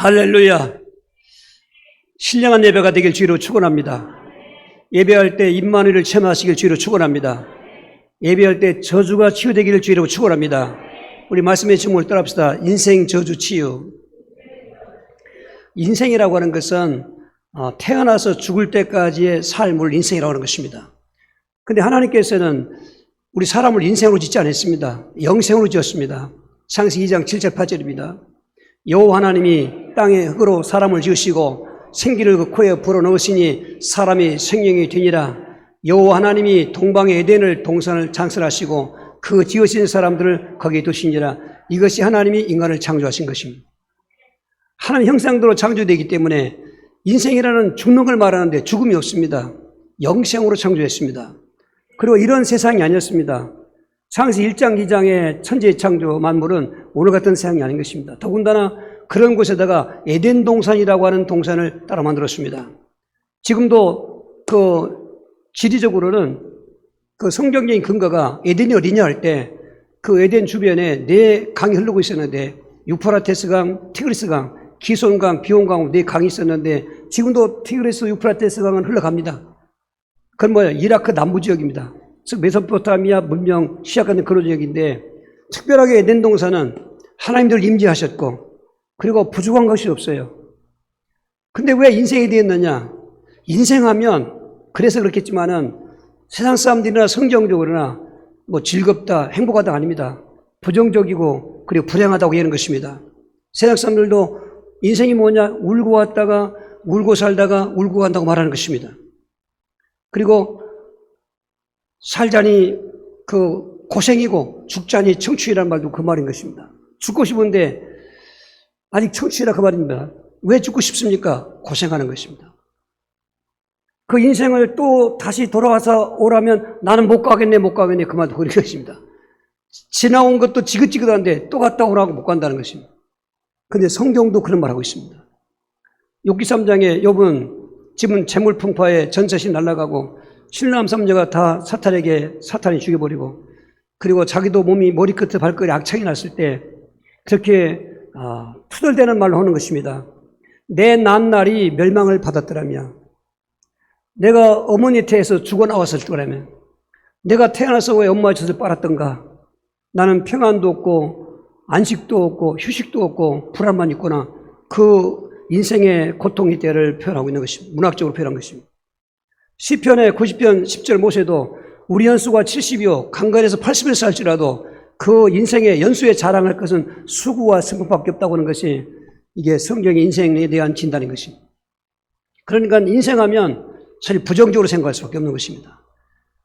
할렐루야. 신령한 예배가 되길 주로 축원합니다. 예배할 때 임마누엘을 체험하시길 주로 축원합니다. 예배할 때 저주가 치유되기를 주로 축원합니다. 우리 말씀의 제목을 따라합시다. 인생 저주 치유. 인생이라고 하는 것은 태어나서 죽을 때까지의 삶을 인생이라고 하는 것입니다. 그런데 하나님께서는 우리 사람을 인생으로 짓지 않았습니다. 영생으로 지었습니다. 창세기 2장 7절 8절입니다. 여호와 하나님이 땅의 흙으로 사람을 지으시고 생기를 그 코에 불어넣으시니 사람이 생명이 되니라. 여호와 하나님이 동방의 에덴을 동산을 창설하시고 그 지으신 사람들을 거기에 두시니라. 이것이 하나님이 인간을 창조하신 것입니다. 하나님 형상대로 창조되기 때문에 인생이라는 죽는 걸 말하는데 죽음이 없습니다. 영생으로 창조했습니다. 그리고 이런 세상이 아니었습니다. 창세기 1장 2장의 천지의 창조 만물은 오늘 같은 세상이 아닌 것입니다. 더군다나 그런 곳에다가 에덴 동산이라고 하는 동산을 따라 만들었습니다. 지금도 지리적으로는 성경적인 근거가 에덴이 어디냐 할 때 그 에덴 주변에 네 강이 흐르고 있었는데 유프라테스강, 티그리스강, 기손강, 비온강 네 강이 있었는데 지금도 티그리스, 유프라테스 강은 흘러갑니다. 그건 뭐예요? 이라크 남부 지역입니다. 즉 메소포타미아 문명 시작하는 그런 지역인데 특별하게 에덴 동산은 하나님들 임재하셨고 그리고 부족한 것이 없어요. 근데 왜 인생이 되었느냐? 인생하면 그래서 그렇겠지만은 세상 사람들이나 성경적으로나 뭐 즐겁다, 행복하다 아닙니다. 부정적이고 그리고 불행하다고 얘기하는 것입니다. 세상 사람들도 인생이 뭐냐? 울고 왔다가 울고 살다가 울고 간다고 말하는 것입니다. 그리고 살자니 고생이고 죽자니 청춘이라는 말도 그 말인 것입니다. 죽고 싶은데 아직 청춘이라 그 말입니다. 왜 죽고 싶습니까? 고생하는 것입니다. 그 인생을 또 다시 돌아와서 오라면 나는 못 가겠네 그 말도 그런 것입니다. 지나온 것도 지긋지긋한데 또 갔다 오라고 못 간다는 것입니다. 그런데 성경도 그런 말하고 있습니다. 욥기 3장에 욥은 집은 재물 풍파에 전셋이 날아가고 신랑 삼녀가 다 사탄이 죽여버리고 그리고 자기도 몸이 머리끝에 발끝에 악창이 났을 때 그렇게 투덜대는 말로 하는 것입니다. 내 난 날이 멸망을 받았더라며 내가 어머니 태에서 죽어나왔을 거라면 내가 태어나서 왜 엄마의 젖을 빨았던가 나는 평안도 없고 안식도 없고 휴식도 없고 불안만 있구나. 그 인생의 고통의 때를 표현하고 있는 것입니다. 문학적으로 표현한 것입니다. 시편의 90편 10절 모세도 우리 연수가 70이요 강건해서 80을 살지라도 그 인생의 연수에 자랑할 것은 수고와 승복밖에 없다고 하는 것이 이게 성경의 인생에 대한 진단인 것입니다. 그러니까 인생하면 사실 부정적으로 생각할 수밖에 없는 것입니다.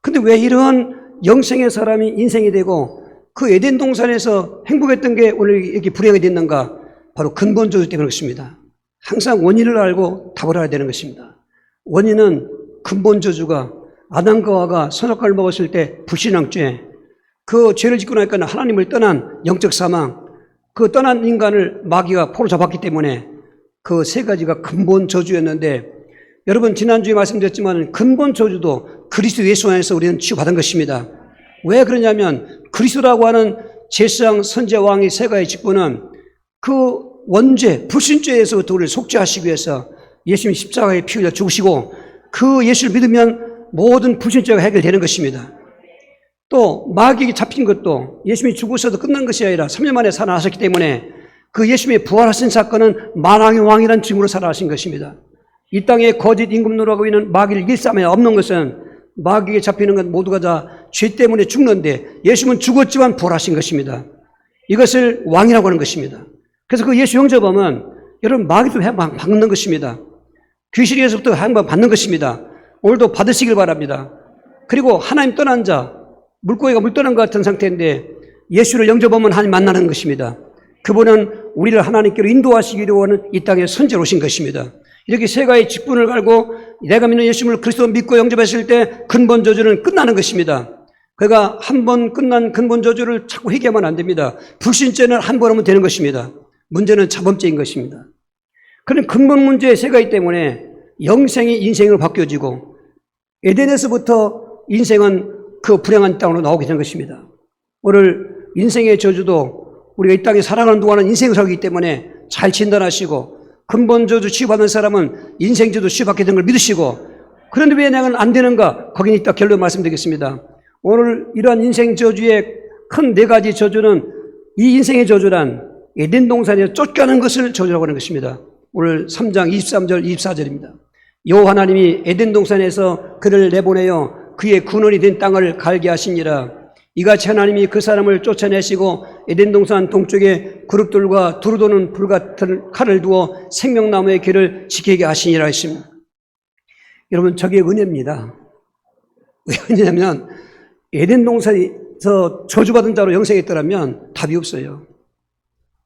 근데 왜 이런 영생의 사람이 인생이 되고 그 에덴 동산에서 행복했던 게 오늘 이렇게 불행이 됐는가? 바로 근본 저주 때문에 그렇습니다. 항상 원인을 알고 답을 알아야 되는 것입니다. 원인은 근본 저주가 아담과 하와가 선악과를 먹었을 때 불신앙죄, 그 죄를 짓고 나니까 하나님을 떠난 영적 사망, 그 떠난 인간을 마귀가 포로 잡았기 때문에 그 세 가지가 근본 저주였는데 여러분 지난주에 말씀드렸지만 근본 저주도 그리스도 예수 안에서 우리는 치유받은 것입니다. 왜 그러냐면 그리스도라고 하는 제사장 선제 왕의 세 가지 직분은 그 원죄, 불신죄에서부터 우리를 속죄하시기 위해서 예수님이 십자가에 피 흘려 죽으시고 그 예수를 믿으면 모든 불신죄가 해결되는 것입니다. 또 마귀에게 잡힌 것도 예수님이 죽으셔도 끝난 것이 아니라 3년 만에 살아나셨기 때문에 그 예수님의 부활하신 사건은 만왕의 왕이라는 증거로 살아나신 것입니다. 이 땅에 거짓 임금노라고 있는 마귀를 이길 사람이 없는 것은 마귀에게 잡히는 건 모두가 다 죄 때문에 죽는데 예수님은 죽었지만 부활하신 것입니다. 이것을 왕이라고 하는 것입니다. 그래서 그 예수 영접하면 여러분 마귀도 해방 받는 것입니다. 귀신에서부터 해방 받는 것입니다. 오늘도 받으시길 바랍니다. 그리고 하나님 떠난 자, 물고기가 물 떠난 것 같은 상태인데 예수를 영접하면 하나님 만나는 것입니다. 그분은 우리를 하나님께로 인도하시기로 하는 이 땅에 선지자로 오신 것입니다. 이렇게 세 가지 직분을 알고 내가 믿는 예수님을 그리스도 믿고 영접했을 때 근본 저주는 끝나는 것입니다. 그가 한 번 끝난 근본 저주를 자꾸 회개하면 안 됩니다. 불신죄는 한 번 하면 되는 것입니다. 문제는 자범죄인 것입니다. 그런 근본 문제의 세 가지 때문에 영생이 인생으로 바뀌어지고 에덴에서부터 인생은 그 불행한 땅으로 나오게 된 것입니다. 오늘 인생의 저주도 우리가 이 땅에 살아가는 동안은 인생을 살기 때문에 잘 진단하시고 근본저주 치유받은 사람은 인생저주 치유받게 된 걸 믿으시고, 그런데 왜 내가 안 되는가? 거기는 이따 결론 말씀드리겠습니다. 오늘 이러한 인생저주의 큰 네 가지 저주는, 이 인생의 저주란 에덴 동산에 쫓겨나는 것을 저주라고 하는 것입니다. 오늘 3장 23절 24절입니다. 여호와 하나님이 에덴 동산에서 그를 내보내어 그의 근원이 된 땅을 갈게 하시니라. 이같이 하나님이 그 사람을 쫓아내시고 에덴 동산 동쪽에 그룹들과 두루도는 불같은 칼을 두어 생명나무의 길을 지키게 하시니라 했습니다. 여러분, 저게 은혜입니다. 왜 은혜냐면 에덴 동산에서 저주받은 자로 영생했더라면 답이 없어요.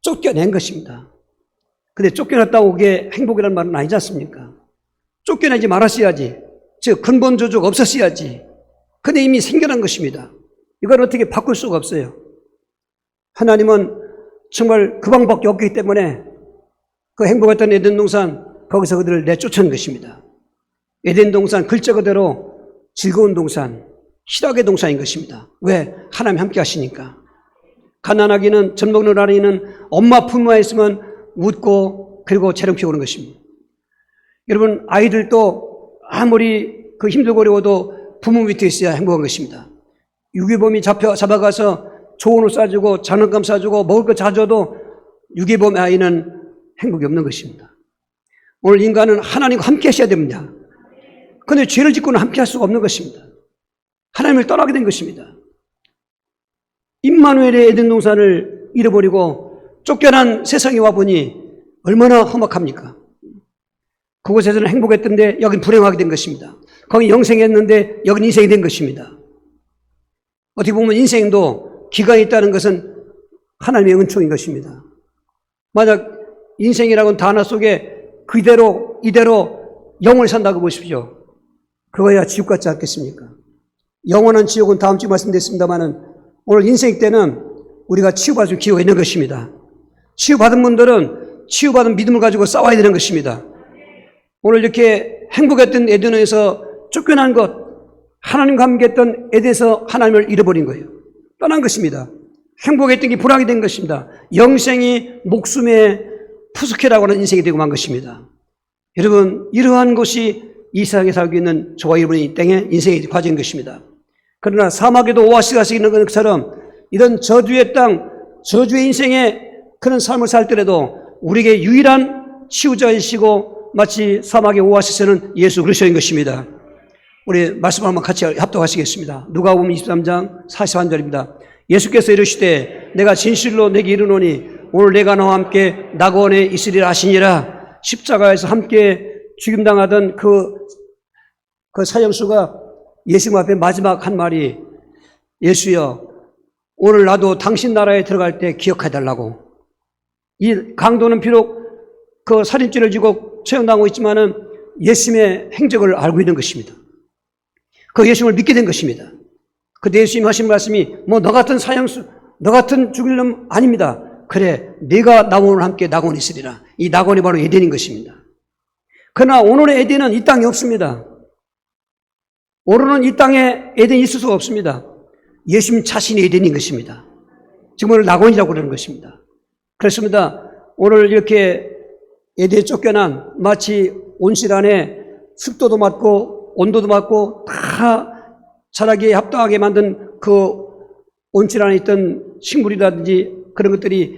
쫓겨낸 것입니다. 근데 쫓겨났다고 그게 행복이라는 말은 아니지 않습니까? 쫓겨내지 말았어야지. 즉 근본 저주가 없었어야지. 근데 이미 생겨난 것입니다. 이걸 어떻게 바꿀 수가 없어요. 하나님은 정말 그 방법밖에 없기 때문에 그 행복했던 에덴 동산, 거기서 그들을 내쫓은 것입니다. 에덴 동산 글자 그대로 즐거운 동산, 희락의 동산인 것입니다. 왜? 하나님 함께 하시니까. 가난하기는, 젖 먹는 아이는 엄마 품에 있으면 웃고 그리고 재롱 피우는 것입니다. 여러분, 아이들도 아무리 그 힘들고 어려워도 부모 밑에 있어야 행복한 것입니다. 유기범이 잡아가서 좋은 옷 사주고 장난감 사주고 먹을 거 사줘도 유기범의 아이는 행복이 없는 것입니다. 오늘 인간은 하나님과 함께 하셔야 됩니다. 그런데 죄를 짓고는 함께 할 수가 없는 것입니다. 하나님을 떠나게 된 것입니다. 임마누엘의 에덴 동산을 잃어버리고 쫓겨난 세상에 와보니 얼마나 험악합니까? 그곳에서는 행복했던데 여긴 불행하게 된 것입니다. 거기 영생했는데 여긴 인생이 된 것입니다. 어떻게 보면 인생도 기간이 있다는 것은 하나님의 은총인 것입니다. 만약 인생이라는 단어 속에 그대로 이대로 영원히 산다고 보십시오. 그거야 지옥 같지 않겠습니까? 영원한 지옥은 다음 주에 말씀드렸습니다만은 오늘 인생 때는 우리가 치유받을 기회가 있는 것입니다. 치유받은 분들은 치유받은 믿음을 가지고 싸워야 되는 것입니다. 오늘 이렇게 행복했던 에덴에서 쫓겨난 것, 하나님과 함께했던 에덴에서 하나님을 잃어버린 거예요. 떠난 것입니다. 행복했던 게 불황이 된 것입니다. 영생이 목숨의 푸스케라고 하는 인생이 되고 만 것입니다. 여러분, 이러한 것이 이 세상에 살고 있는 저와 여러분의 땅의 인생의 과정인 것입니다. 그러나 사막에도 오아시스가 있는 것처럼 이런 저주의 땅, 저주의 인생의 그런 삶을 살더라도 우리에게 유일한 치유자이시고 마치 사막의 오아시스는 예수 그리스도인 것입니다. 우리 말씀 한번 같이 합독하시겠습니다. 누가복음 23장 41절입니다. 예수께서 이르시되 내가 진실로 내게 이르노니 오늘 내가 너와 함께 낙원에 있으리라 하시니라. 십자가에서 함께 죽임당하던 그 사형수가 예수님 앞에 마지막 한 말이 예수여 오늘 나도 당신 나라에 들어갈 때 기억해달라고. 이 강도는 비록 그 살인죄를 지고 처형당하고 있지만은 예수님의 행적을 알고 있는 것입니다. 그 예수님을 믿게 된 것입니다. 그때 예수님 하신 말씀이 뭐 너 같은 사형수, 너 같은 죽일 놈 아닙니다. 그래 네가 나와 오늘 함께 낙원에 있으리라. 이 낙원이 바로 에덴인 것입니다. 그러나 오늘의 에덴은 이 땅에 없습니다. 오늘은 이 땅에 에덴이 있을 수가 없습니다. 예수님 자신이 에덴인 것입니다. 지금 오늘 낙원이라고 그러는 것입니다. 그렇습니다. 오늘 이렇게 에덴에 쫓겨난 마치 온실 안에 습도도 맞고 온도도 맞고 다 자라기에 합당하게 만든 그 온실 안에 있던 식물이라든지 그런 것들이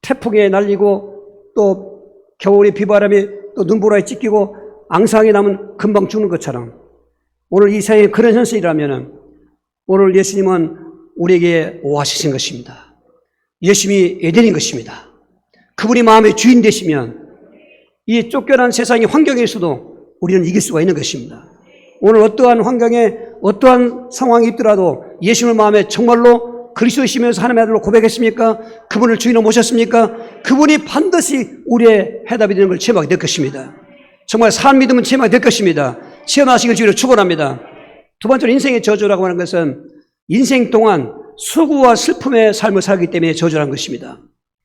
태풍에 날리고 또 겨울에 비바람에 또 눈보라에 찢기고 앙상하게 나면 금방 죽는 것처럼 오늘 이 세상에 그런 현실이라면 오늘 예수님은 우리에게 오아시스인 것입니다. 예수님이 에덴인 것입니다. 그분이 마음의 주인 되시면 이 쫓겨난 세상의 환경에서도 우리는 이길 수가 있는 것입니다. 오늘 어떠한 환경에 어떠한 상황이 있더라도 예수님을 마음에 정말로 그리스도이시면서 하나님의 아들로 고백했습니까? 그분을 주인으로 모셨습니까? 그분이 반드시 우리의 해답이 되는 걸 체험하게 될 것입니다. 정말 산 믿음은 체험하게 될 것입니다. 체험하시길 주로 축원합니다. 두 번째로 인생의 저주라고 하는 것은 인생 동안 수고와 슬픔의 삶을 살기 때문에 저주라는 것입니다.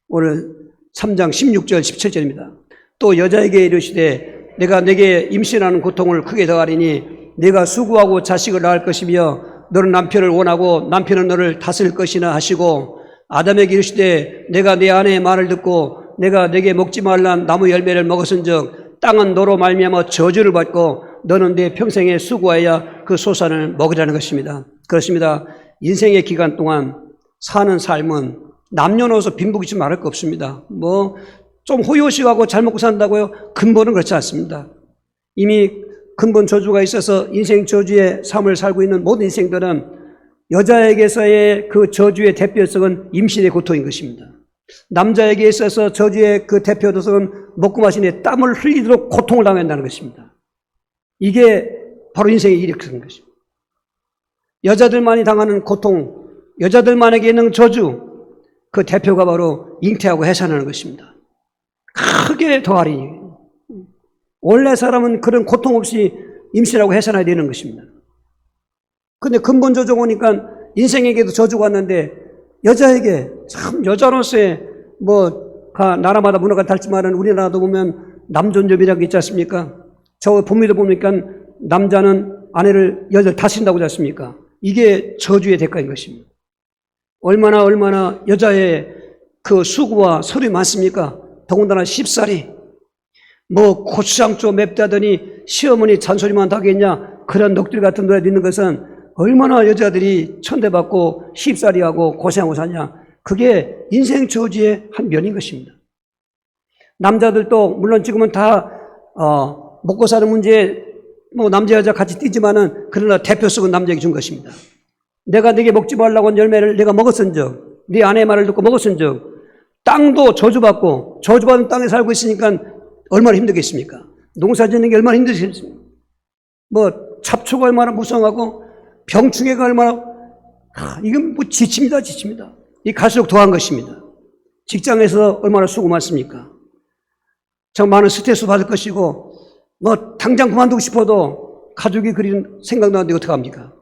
오늘 3장 16절 17절입니다. 또 여자에게 이르시되 내가 내게 임신하는 고통을 크게 더하리니 내가 수고하고 자식을 낳을 것이며 너는 남편을 원하고 남편은 너를 다스릴 것이나 하시고 아담에게 이르시되 내가 내 아내의 말을 듣고 내가 네게 먹지 말란 나무 열매를 먹었은즉 땅은 너로 말미암아 저주를 받고 너는 내 평생에 수고하여 그 소산을 먹으라는 것입니다. 그렇습니다. 인생의 기간 동안 사는 삶은 남녀노소 빈부귀치 말할 거 없습니다. 좀 호요식하고 잘 먹고 산다고요? 근본은 그렇지 않습니다. 이미 근본 저주가 있어서 인생 저주의 삶을 살고 있는 모든 인생들은 여자에게서의 그 저주의 대표성은 임신의 고통인 것입니다. 남자에게 있어서 저주의 그 대표성은 먹고 마시는 땀을 흘리도록 고통을 당한다는 것입니다. 이게 바로 인생의 일이라는 것입니다. 여자들만이 당하는 고통, 여자들만에게 있는 저주, 그 대표가 바로 잉태하고 해산하는 것입니다. 크게 더하리. 원래 사람은 그런 고통 없이 임신하고 해산해야 되는 것입니다. 근데 근본 저주가 오니까 인생에게도 저주가 왔는데 여자에게 참 여자로서의 나라마다 문화가 다르지만은 우리나라도 보면 남존여비라고 있지 않습니까? 저 북미도 보니까 남자는 여자를 다스린다고 하지 않습니까? 이게 저주의 대가인 것입니다. 얼마나 여자의 그 수고와 서름이 많습니까? 더군다나 쉽사리 고추장 좀 맵다더니 시어머니 잔소리만 하겠냐, 그런 넋두리 같은 노래 듣는 것은 얼마나 여자들이 천대받고 쉽사리하고 고생하고 사냐. 그게 인생 저주의 한 면인 것입니다. 남자들도 물론 지금은 다 먹고 사는 문제에 남자 여자 같이 뛰지만은 그러나 대표성은 남자에게 준 것입니다. 내가 네게 먹지 말라고 한 열매를 내가 먹었은즉, 네 아내의 말을 듣고 먹었은즉, 땅도 저주받고 저주받은 땅에 살고 있으니까 얼마나 힘들겠습니까? 농사 짓는 게 얼마나 힘들겠습니까? 잡초가 얼마나 무성하고 병충해가 얼마나, 이건 지칩니다. 이 갈수록 더한 것입니다. 직장에서 얼마나 수고 많습니까? 참 많은 스트레스 받을 것이고, 당장 그만두고 싶어도 가족이 그리는 생각나는데 어떡합니까?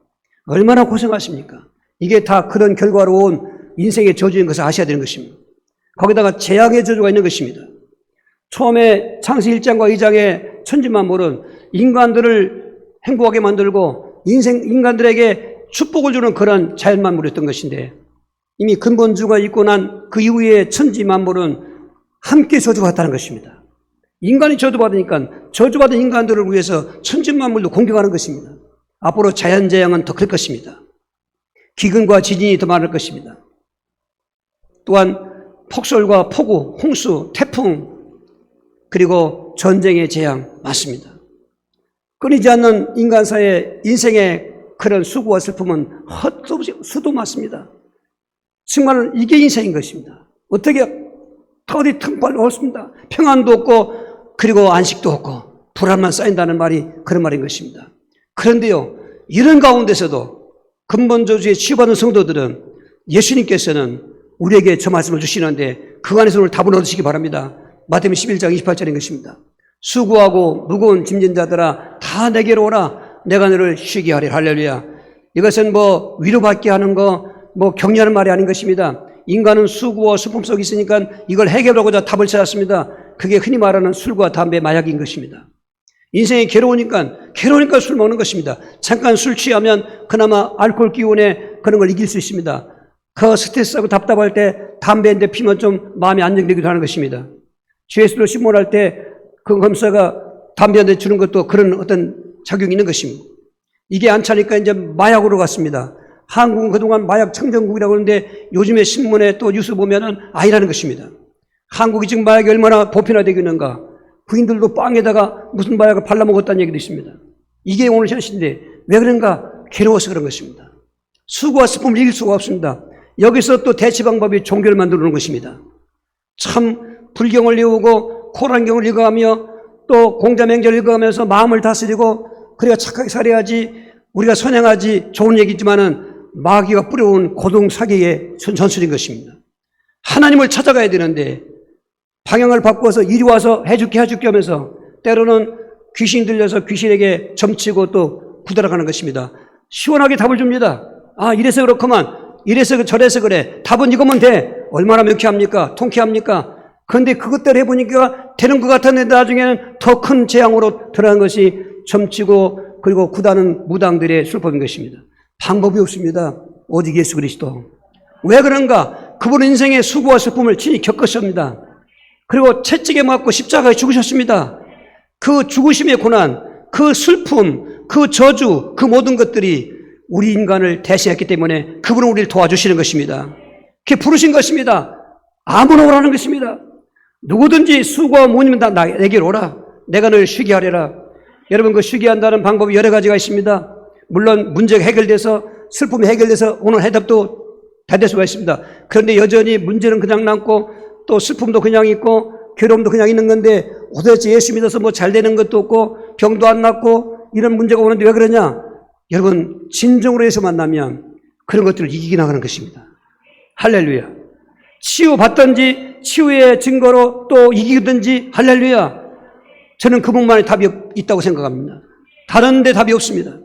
얼마나 고생하십니까? 이게 다 그런 결과로 온 인생의 저주인 것을 아셔야 되는 것입니다. 거기다가 재앙의 저주가 있는 것입니다. 처음에 창세기 1장과 2장의 천지만물은 인간들을 행복하게 만들고 인간들에게 축복을 주는 그런 자연만물이었던 것인데, 이미 근본주가 있고 난 그 이후에 천지만물은 함께 저주받았다는 것입니다. 인간이 저주받으니까 저주받은 인간들을 위해서 천지만물도 공격하는 것입니다. 앞으로 자연재앙은 더 클 것입니다. 기근과 지진이 더 많을 것입니다. 또한 폭설과 폭우, 홍수, 태풍, 그리고 전쟁의 재앙 많습니다. 끊이지 않는 인간사의 인생의 그런 수고와 슬픔은 헛없이 수도 많습니다. 정말 이게 인생인 것입니다. 어디 틈발 없습니다. 평안도 없고 그리고 안식도 없고 불안만 쌓인다는 말이 그런 말인 것입니다. 그런데요, 이런 가운데서도 근본 저주에 치유받은 성도들은 예수님께서는 우리에게 저 말씀을 주시는데 그 안에서 오늘 답을 얻으시기 바랍니다. 마태복음 11장 28절인 것입니다. 수고하고 무거운 짐진 자들아 다 내게로 오라, 내가 너를 쉬게 하리라. 할렐루야. 이것은 위로받게 하는 거, 격려하는 말이 아닌 것입니다. 인간은 수고와 슬픔 속에 있으니까 이걸 해결하고자 답을 찾았습니다. 그게 흔히 말하는 술과 담배, 마약인 것입니다. 인생이 괴로우니까 술 먹는 것입니다. 잠깐 술 취하면 그나마 알코올 기운에 그런 걸 이길 수 있습니다. 그 스트레스하고 답답할 때 담배 한 대 피면 좀 마음이 안정되기도 하는 것입니다. 죄수로 신문할 때 그 검사가 담배 한 대 주는 것도 그런 어떤 작용이 있는 것입니다. 이게 안 차니까 이제 마약으로 갔습니다. 한국은 그동안 마약 청정국이라고 하는데 요즘에 신문에 또 뉴스 보면은 아니라는 것입니다. 한국이 지금 마약이 얼마나 보편화되고 있는가. 부인들도 빵에다가 무슨 마약을 발라먹었다는 얘기도 있습니다. 이게 오늘 현실인데 왜 그런가? 괴로워서 그런 것입니다. 수고와 슬픔을 이길 수가 없습니다. 여기서 또 대치 방법이 종교를 만들어 놓은 것입니다. 참 불경을 읽고 코란경을 읽어가며 또 공자맹자를 읽어가면서 마음을 다스리고 그래야 착하게 살아야지, 우리가 선행하지, 좋은 얘기지만은 마귀가 뿌려온 고동사기의 전술인 것입니다. 하나님을 찾아가야 되는데 방향을 바꿔서 이리 와서 해줄게 하면서 때로는 귀신 들려서 귀신에게 점치고 또 구달아가는 것입니다. 시원하게 답을 줍니다. 이래서 그렇구만, 이래서 저래서 그래, 답은 이거면 돼. 얼마나 명쾌합니까? 통쾌합니까? 그런데 그것대로 해보니까 되는 것 같았는데 나중에는 더 큰 재앙으로 들어간 것이 점치고 그리고 구다는 무당들의 술법인 것입니다. 방법이 없습니다. 오직 예수 그리스도. 왜 그런가? 그분은 인생의 수고와 슬픔을 친히 겪으셨습니다. 그리고 채찍에 맞고 십자가에 죽으셨습니다. 그 죽으심의 고난, 그 슬픔, 그 저주, 그 모든 것들이 우리 인간을 대신했기 때문에 그분은 우리를 도와주시는 것입니다. 그게 부르신 것입니다. 아무나 오라는 것입니다. 누구든지 수고와 무님은 다 내게로 오라. 내가 널 쉬게 하리라. 여러분, 그 쉬게 한다는 방법이 여러 가지가 있습니다. 물론 문제가 해결돼서, 슬픔이 해결돼서 오늘 해답도 다 될 수가 있습니다. 그런데 여전히 문제는 그냥 남고 또 슬픔도 그냥 있고 괴로움도 그냥 있는 건데, 도대체 예수 믿어서 뭐 잘 되는 것도 없고 병도 안 낫고 이런 문제가 오는데 왜 그러냐? 여러분, 진정으로 예수 만나면 그런 것들을 이기게 나가는 것입니다. 할렐루야. 치유받든지 치유의 증거로 또 이기든지, 할렐루야. 저는 그분만의 답이 있다고 생각합니다. 다른 데 답이 없습니다.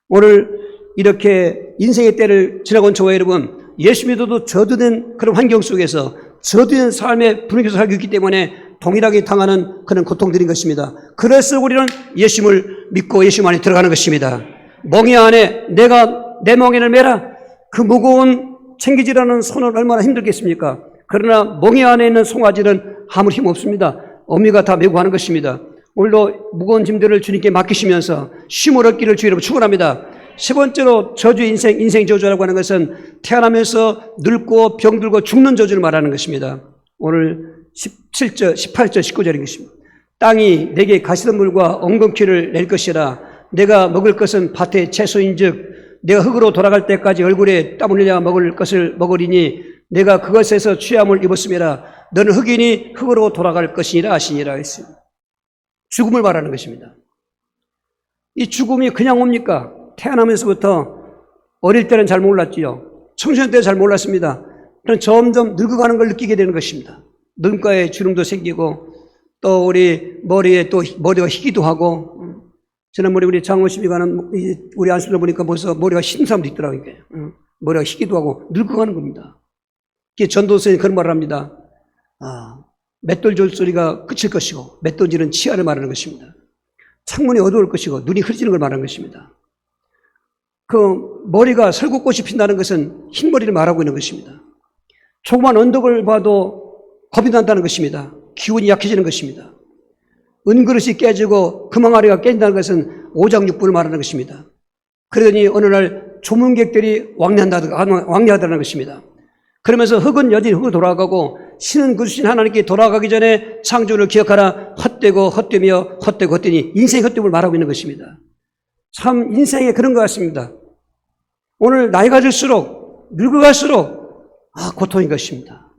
오늘 이렇게 인생의 때를 지나고 온 저와 여러분, 예수 믿어도 저주된 그런 환경 속에서 저주된 삶의 분위기에서 살고 있기 때문에 동일하게 당하는 그런 고통들인 것입니다. 그래서 우리는 예수님을 믿고 예수 안에 들어가는 것입니다. 멍에 안에 내 멍에를 매라. 그 무거운 챙기지라는 손을 얼마나 힘들겠습니까? 그러나 멍에 안에 있는 송아지는 아무 힘 없습니다. 어미가 다 메고 하는 것입니다. 오늘도 무거운 짐들을 주님께 맡기시면서 쉼을 얻기를 주의 이름으로 축원합니다. 세 번째로 저주 인생 저주라고 하는 것은 태어나면서 늙고 병들고 죽는 저주를 말하는 것입니다. 오늘 17절, 18절, 19절인 것입니다. 땅이 내게 가시덤불과 엉겅퀴를 낼 것이라. 내가 먹을 것은 밭의 채소인즉 내가 흙으로 돌아갈 때까지 얼굴에 땀 흘려 먹을 것을 먹으리니 내가 그것에서 취함을 입었음이라. 너는 흙이니 흙으로 돌아갈 것이니라 하시니라 했습니다. 죽음을 말하는 것입니다. 이 죽음이 그냥 옵니까? 태어나면서부터 어릴 때는 잘 몰랐지요. 청소년 때는 잘 몰랐습니다. 그럼 점점 늙어가는 걸 느끼게 되는 것입니다. 눈가에 주름도 생기고 또 우리 머리가 희기도 하고, 지난번에 우리 장모님이 가는 우리 안수를 보니까 벌써 머리가 흰 사람도 있더라고요. 머리가 희기도 하고 늙어가는 겁니다. 전도서에 그런 말을 합니다. 맷돌 줄 소리가 그칠 것이고 맷돌질은 치아를 말하는 것입니다. 창문이 어두울 것이고 눈이 흐려지는 걸 말하는 것입니다. 그 머리가 설국꽃이 핀다는 것은 흰머리를 말하고 있는 것입니다. 조그만 언덕을 봐도 겁이 난다는 것입니다. 기운이 약해지는 것입니다. 은그릇이 깨지고 금항아리가 깨진다는 것은 오장육부를 말하는 것입니다. 그러더니 어느 날 조문객들이 왕래하다는 것입니다. 그러면서 흙은 여전히 흙으로 돌아가고 신은 그 신 하나님께 돌아가기 전에 창조를 기억하라. 헛되고 헛되며 헛되고 헛되니 인생의 헛됨을 말하고 있는 것입니다. 참 인생에 그런 것 같습니다. 오늘 나이가 들수록 늙어갈수록 고통인 것입니다.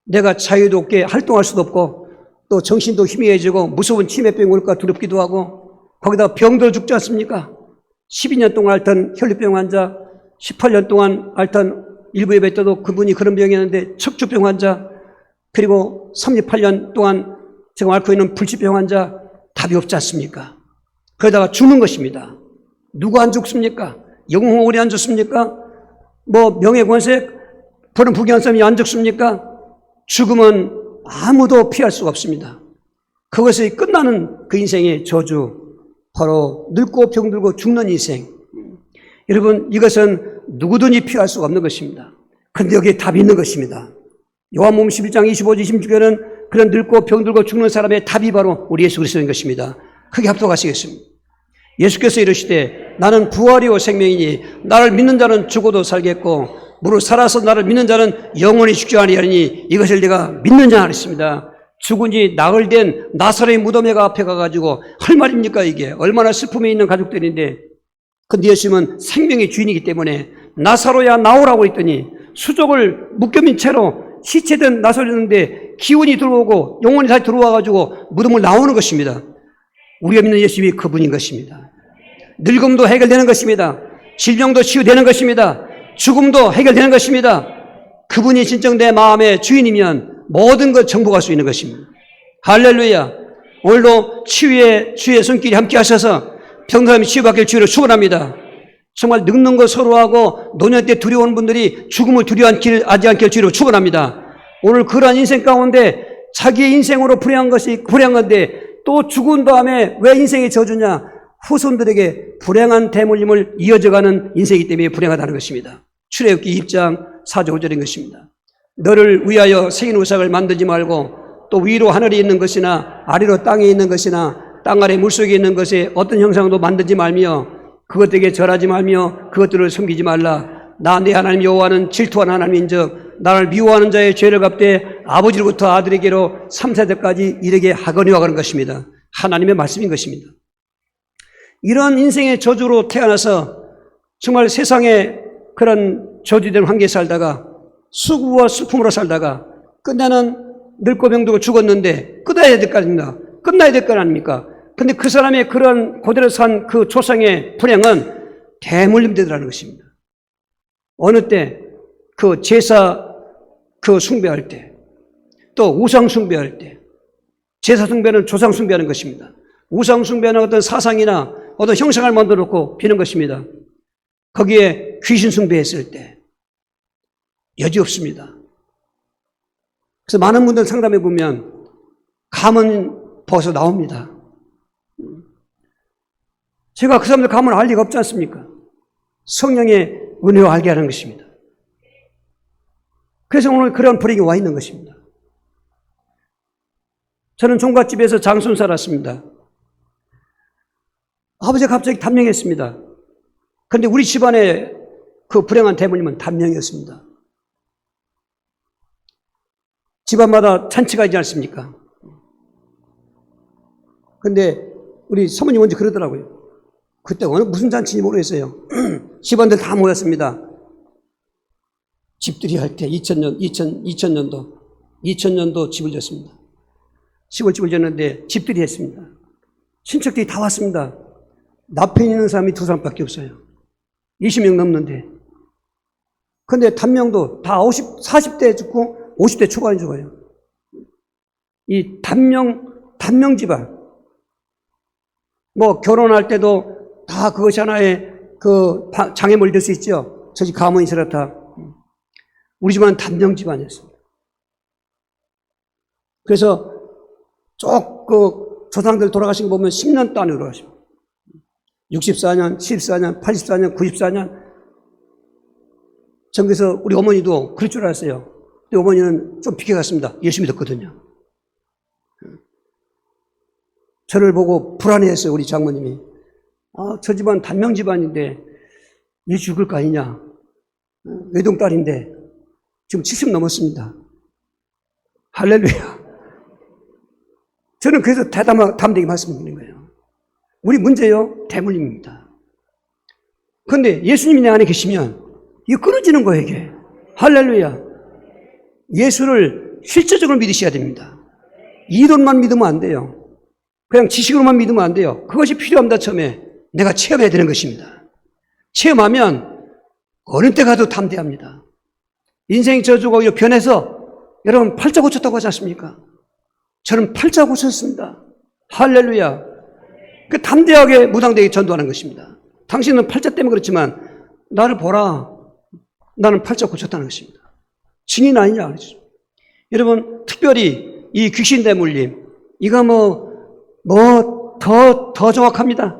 내가 자유도 없게 활동할 수도 없고 또 정신도 희미해지고 무서운 치매병이 올까 두렵기도 하고, 거기다 병들 죽지 않습니까? 12년 동안 앓던 혈류병 환자, 18년 동안 앓던 일부 예배 때도 그분이 그런 병이었는데 척추병 환자, 그리고 38년 동안 지금 앓고 있는 불치병 환자, 답이 없지 않습니까? 그러다가 죽는 것입니다. 누가 안 죽습니까? 영웅호리 안 죽습니까? 명예권세 버는 부귀한 사람이 안 죽습니까? 죽음은 아무도 피할 수가 없습니다. 그것이 끝나는 그 인생의 저주, 바로 늙고 병들고 죽는 인생. 여러분, 이것은 누구든지 피할 수가 없는 것입니다. 그런데 여기에 답이 있는 것입니다. 요한복음 11장 25절 26절은 그런 늙고 병들고 죽는 사람의 답이 바로 우리 예수 그리스도인 것입니다. 크게 합독하시겠습니다. 예수께서 이르시되 나는 부활이요 생명이니 나를 믿는 자는 죽어도 살겠고 무릇 살아서 나를 믿는 자는 영원히 죽지 아니하리니 이것을 내가 믿는 자 하셨습니다. 죽은 지 나흘 된 나사로의 무덤에가 앞에 가가지고 할 말입니까? 이게 얼마나 슬픔이 있는 가족들인데, 근데 예수님은 생명의 주인이기 때문에 나사로야 나오라고 했더니 수족을 묶여민 채로 시체된 나사로였는데 기운이 들어오고 영혼이 다시 들어와가지고 무덤을 나오는 것입니다. 우리가 믿는 예수님이 그분인 것입니다. 늙음도 해결되는 것입니다. 질병도 치유되는 것입니다. 죽음도 해결되는 것입니다. 그분이 진정 내 마음의 주인이면 모든 것 정복할 수 있는 것입니다. 할렐루야. 오늘도 치유의 주의 손길이 함께 하셔서 병사람이 치유받길 주의로 축원합니다. 정말 늙는 거 서로하고 노년 때 두려운 분들이 죽음을 두려워하지 않길 주의로 축원합니다. 오늘 그러한 인생 가운데 자기의 인생으로 불행한 것이 불행한 건데 또 죽은 다음에 왜 인생이 저주냐? 후손들에게 불행한 대물림을 이어져가는 인생이기 때문에 불행하다는 것입니다. 출애굽기 2장 4절 5절인 것입니다. 너를 위하여 새긴 우상을 만들지 말고 또 위로 하늘이 있는 것이나 아래로 땅에 있는 것이나 땅 아래 물속에 있는 것에 어떤 형상도 만들지 말며 그것들에게 절하지 말며 그것들을 섬기지 말라. 나 내 하나님 여호와는 질투하는 하나님인즉 나를 미워하는 자의 죄를 갚되 아버지로부터 아들에게로 3세대까지 이르게 하거니와 그런 것입니다. 하나님의 말씀인 것입니다. 이런 인생의 저주로 태어나서 정말 세상에 그런 저주된 환경에 살다가 수구와 수품으로 살다가 끝나는 늙고 병들고 죽었는데 끝나야 될 거 아닙니까? 끝나야 될 거 아닙니까? 근데 그 사람의 그런 그대로 산 그 조상의 불행은 대물림되더라는 것입니다. 어느 때 그 제사 그 숭배할 때, 또 우상 숭배할 때, 제사 숭배는 조상 숭배하는 것입니다. 우상 숭배는 어떤 사상이나 어떤 형상을 만들어 놓고 비는 것입니다. 거기에 귀신 숭배했을 때 여지없습니다. 그래서 많은 분들 상담해 보면 가문 벗어 나옵니다. 제가 그 사람들 가문을 알 리가 없지 않습니까? 성령의 은혜와 알게 하는 것입니다. 그래서 오늘 그런 불행이 와 있는 것입니다. 저는 종갓집에서 장손 살았습니다. 아버지가 갑자기 단명했습니다. 그런데 우리 집안의 그 불행한 대물림은 단명이었습니다. 집안마다 잔치가 있지 않습니까? 근데 우리 사모님 먼저 그러더라고요. 그때 어느 무슨 잔치인지 모르겠어요. 집안들 다 모였습니다. 집들이 할 때 2000년도 집을 졌습니다. 시골집을 졌는데 집들이 했습니다. 친척들이 다 왔습니다. 남편 있는 사람이 2사람밖에 없어요. 20명 넘는데. 근데 단명도 다 40대 죽고 50대 초반에 죽어요. 이 단명 집안. 뭐 결혼할 때도 다 그것이 하나의 그 장애물이 될 수 있죠. 저 집 가문이 저렇다. 우리 집안은 단명 집안이었습니다. 그래서 그 조상들 돌아가신 거 보면 10년 단위로 돌아가십니다. 64년, 74년, 84년, 94년. 전 그래서 우리 어머니도 그럴 줄 알았어요. 근데 어머니는 좀 비켜갔습니다. 열심히 듣거든요. 저를 보고 불안해했어요. 우리 장모님이. 저 집안 단명 집안인데 얘 죽을 거 아니냐. 외동딸인데 지금 70 넘었습니다. 할렐루야. 저는 그래서 담대히 말씀드리는 거예요. 우리 문제요, 대물림입니다. 그런데 예수님이 내 안에 계시면 이거 끊어지는 거예요, 이게. 할렐루야. 예수를 실제적으로 믿으셔야 됩니다. 이론만 믿으면 안 돼요. 그냥 지식으로만 믿으면 안 돼요. 그것이 필요합니다, 처음에. 내가 체험해야 되는 것입니다. 체험하면 어느 때 가도 담대합니다. 인생 저주가 오히려 변해서 여러분 팔자 고쳤다고 하지 않습니까? 저는 팔자 고쳤습니다. 할렐루야. 그 담대하게 무당되게 전도하는 것입니다. 당신은 팔자 때문에 그렇지만 나를 보라. 나는 팔자 고쳤다는 것입니다. 증인 아니냐 그러죠. 여러분 특별히 이 귀신 대물림 이거 더 정확합니다.